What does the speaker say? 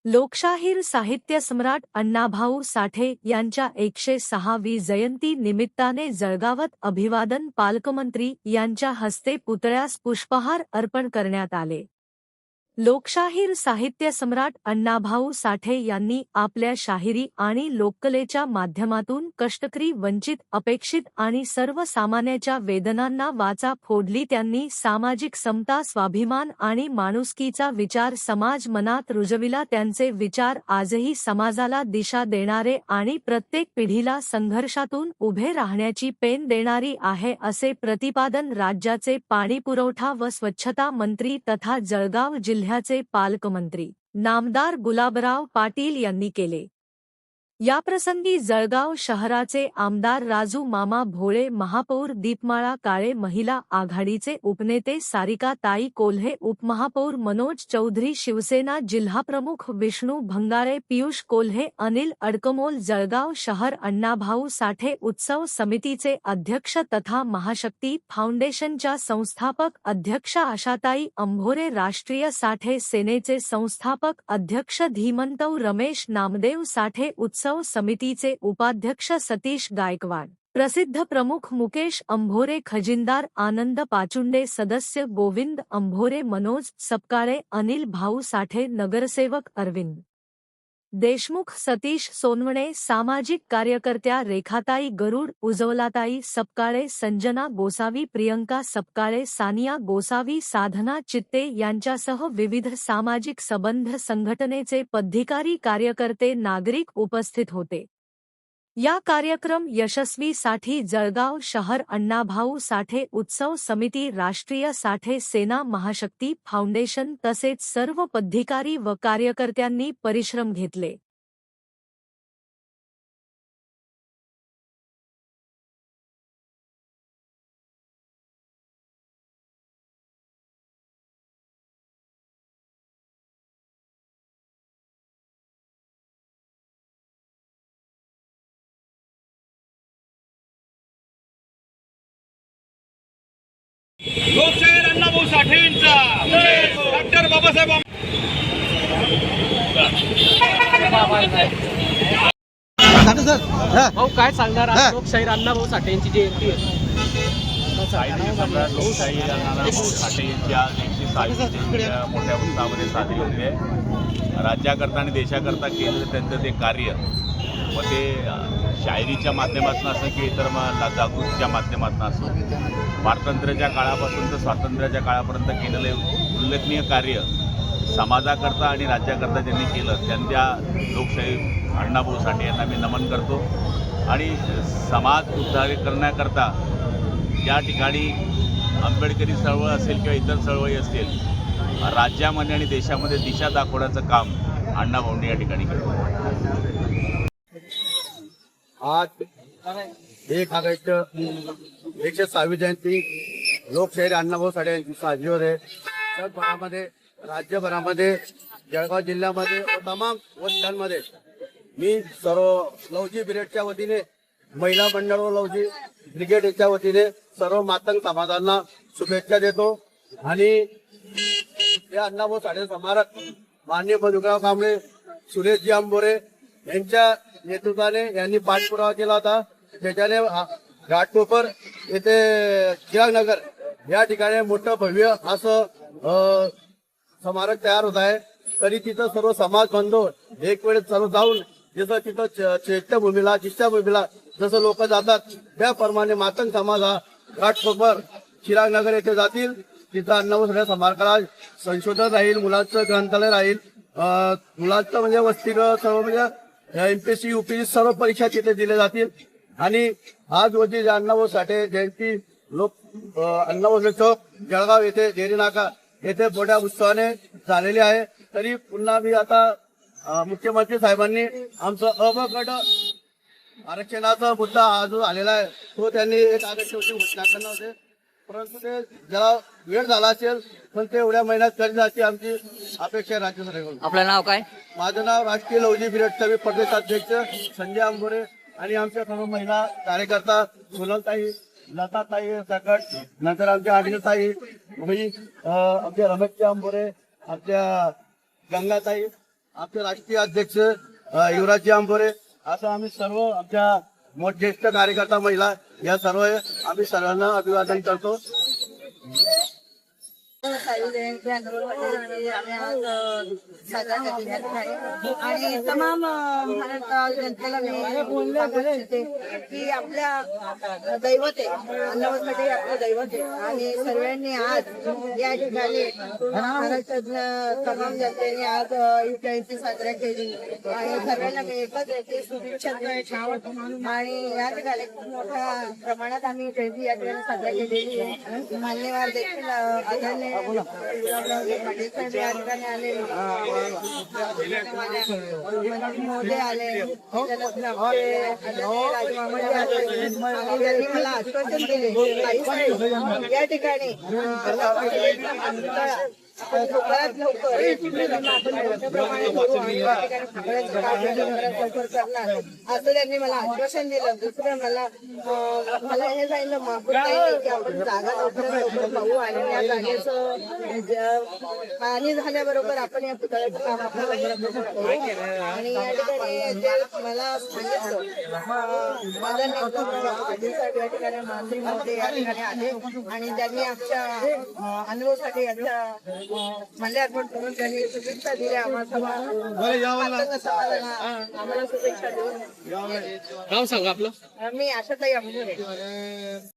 लोकशाहीर साहित्य सम्राट अण्णाभाऊ साठे यांच्या 106वी जयंती निमित्ताने जळगावात अभिवादन पालकमंत्री यांच्या हस्ते पुतळ्यास पुष्पहार अर्पण करण्यात आले। लोकशाहीर साहित्य सम्राट अण्णाभाऊ साठे यांनी आपल्या शाहिरी आणि लोककलेच्या माध्यमातून कष्टकरी, वंचित, अपेक्षित आणि सर्वसामान्यांच्या वेदनांना वाचा फोडली। त्यांनी सामाजिक समता, स्वाभिमान आणि माणुसकीचा विचार समाज मनात रुजविला। त्यांचे विचार आजही समाजाला दिशा देणारे आणि प्रत्येक पिढीला संघर्षातून उभे राहण्याची पेन देणारी आहे, असे प्रतिपादन राज्याचे पाणीपुरवठा व स्वच्छता मंत्री तथा जळगाव जिल्ह्याचे पालकमंत्री नामदार गुलाबराव पाटील यांनी केले। याप्रसंगी जळगाव शहराचे आमदार राजू मामा भोळे, महापौर दीपमाळा काळे, महिला आघाडीचे उपनेते सारिका ताई कोल्हे, उपमहापौर मनोज चौधरी, शिवसेना जिल्हाप्रमुख विष्णू भंगारे, पियुष कोल्हे, अनिल अडकमोल, जळगाव शहर अण्णाभाऊ साठे उत्सव समितीचे अध्यक्ष तथा महाशक्ती फाउंडेशनच्या संस्थापक अध्यक्ष आशाताई अंभोरे, राष्ट्रीय साठे सेनेचे संस्थापक अध्यक्ष धीमंतव रमेश, नामदेव साठे उत्सव समितीचे उपाध्यक्ष सतीश गायकवाड, प्रसिद्ध प्रमुख मुकेश अंभोरे, खजिनदार आनंद पाचुंडे, सदस्य गोविंद अंभोरे, मनोज सपकाळे, अनिल भाऊ साठे, नगरसेवक अरविंद देशमुख, सतीश सोनवणे, सामाजिक कार्यकर्त्या रेखाताई गरुड, उज्ज्वलाताई सपकाळे, संजना गोसावी, प्रियंका सपकाळे, सानिया गोसावी, साधना चित्ते यांच्यासह विविध सामाजिक संबंध संघटनेचे पदाधिकारी, कार्यकर्ते, नागरिक उपस्थित होते। या कार्यक्रम यशस्वीसाठी जळगाव शहर अण्णाभाऊ साठे उत्सव समिती, राष्ट्रीय साठे सेना, महाशक्ती फाउंडेशन तसेच सर्व पदाधिकारी व कार्यकर्त्यांनी परिश्रम घेतले। लोकशाहीर अण्णाभाऊ साठेंचा डॉक्टर बाबासाहेब भाऊ काय सांगणार आज लोकशाहीर अण्णाभाऊ साठे यांची जयंती आहे? साहित्य सम्राट लोकशाहीर अण्णाभाऊ साठे यांच्या 106वी जयंती मोठ्या उत्साहामध्ये साजरी होते आहे। राज्याकरता आणि देशाकरता केलेलं त्यांचं ते कार्य व ते शायरीच्या माध्यमातून असो की इतर जागृतीच्या माध्यमातून असो, स्वातंत्र्याच्या काळापासून तर स्वातंत्र्याच्या काळापर्यंत केलेलं उल्लेखनीय कार्य समाजाकरता आणि राज्याकरता ज्यांनी केलं, त्यांच्या लोकशाही अण्णाभाऊ साठे यांना मी नमन करतो। आणि समाज उद्धार करण्याकरता या ठिकाणी आंबेडकरी चळवळ असेल किंवा इतर चळवळी असतील, राज्यामध्ये आणि देशामध्ये दिशा दाखवण्याचं काम अण्णाभाऊंनी या ठिकाणी केलं। आज 1 ऑगस्ट 106वी जयंती लोकशाहीर अण्णाभाऊ साठे यांची साजरी होत आहे। जगभरामध्ये, राज्यभरामध्ये, जळगाव जिल्ह्यामध्ये व तमाम वस्त्यांमध्ये मी सर्व लवजी ब्रिगेडच्या वतीने, महिला मंडळ व लवजी ब्रिगेडच्या वतीने सर्व मातंग समाजांना शुभेच्छा देतो। आणि या अण्णाभाऊ साठे स्मारक माननीय मधुकरराव कांबळे, सुरेशजी अंभोरे यांच्या नेतृत्वाने यांनी पाठपुरावा केला होता। त्याच्याने घाटकोपर येथे चिरागनगर या ठिकाणी मोठं भव्य असं स्मारक तयार होत आहे। तरी तिथं सर्व समाज बांधव एक वेळेस सर्व जाऊन जसं तिथं चैत्यभूमीला, चिष्टाभूमीला जसं लोक जातात त्याप्रमाणे मातंग समाज हा घाटकोपर चिरागनगर येथे जातील। तिथं अण्णाभाऊ साठे स्मारकाला संशोधन राहील, मुलांचं ग्रंथालय राहील, मुलांचं म्हणजे वसतिगृह, सर्व म्हणजे MPSC UPSC सर्व परीक्षा तिथे दिल्या जातील। आणि आज रोजी अण्णाभाऊ साठे जयंती अण्णाभाऊ साठे चौक जळगाव येथे देरी नाका येथे मोठ्या उत्सवाने झालेली आहे। तरी पुन्हा मी आता मुख्यमंत्री साहेबांनी आमचं अबगट आरक्षणाचा मुद्दा हा जो आलेला आहे तो त्यांनी 1 ऑगस्ट रोजी घोषणा करणार होते, परंतु ते जरा वेळ झाला असेल, पण ते एवढ्या महिन्यात करील अशी आमची अपेक्षा आहे राज्य सरकारकडून। आपलं नाव काय? माझं नाव राष्ट्रीय लवजी ब्रिगेडचे प्रदेशाध्यक्ष संजय अंभोरे आणि आमच्या सर्व महिला कार्यकर्ता सोनलताई, लताताई सकट, नंतर आमच्या आदिलताई, आमच्या रमेशजी अंभोरे, आमच्या गंगाताई आमचे राष्ट्रीय अध्यक्ष युवराजजी आंबोरे, असं आम्ही सर्व आमच्या ज्येष्ठ कार्यकर्ता महिला या सर्व आम्ही सर्वांना अभिवादन करतो. सायू जयंती आंदोलनासाठी आम्ही आज साजरा केलेला आहे आणि तमाम महाराष्ट्र जनतेला मी सांगू इच्छिते की आपल्या दैवत आहे, अन्नवसाठी आपलं दैवत आहे आणि सर्वांनी आज या ठिकाणी महाराष्ट्रातल्या तमाम जनतेने आज ही जयंती साजरा केली आणि सर्वांना मी एकच याची शुभेच्छा देतो आणि या ठिकाणी खूप मोठ्या प्रमाणात आम्ही जयंती या ठिकाणी साजरा केलेली आहे. मान्यवर देखील आदरणीय पाटील साहेब या ठिकाणी आले, मोदी आले, राजमामाजी आले आणि त्यांनी मला आश्वासन दिले या ठिकाणी लवकरात लवकर आपण मोठ्याप्रमाणे करू आणि या ठिकाणी सगळ्यांचं कार्य लवकरात लवकर करणार असं त्यांनी मला आश्वासन दिलं. दुसरं मला हे सांगितलं महापूर की आपण जागा लवकरात लवकर पाहू आणि या जागेचं पाणी झाल्याबरोबर आपण या पुतळ्याचं काम आपण लवकरात लवकर करू आणि या ठिकाणी जे मला सांगितलं माझा नेता पाटील साहेब या ठिकाणी मंत्री महोदय या ठिकाणी आले आणि त्यांनी आमच्या अनुभवासाठी यांच्या म्हणजे आपण करून त्यांनी शुभेच्छा दिल्या आम्हाला शुभेच्छा देऊन नाव सांगा आपलं. मी आशाताई आंबोरे.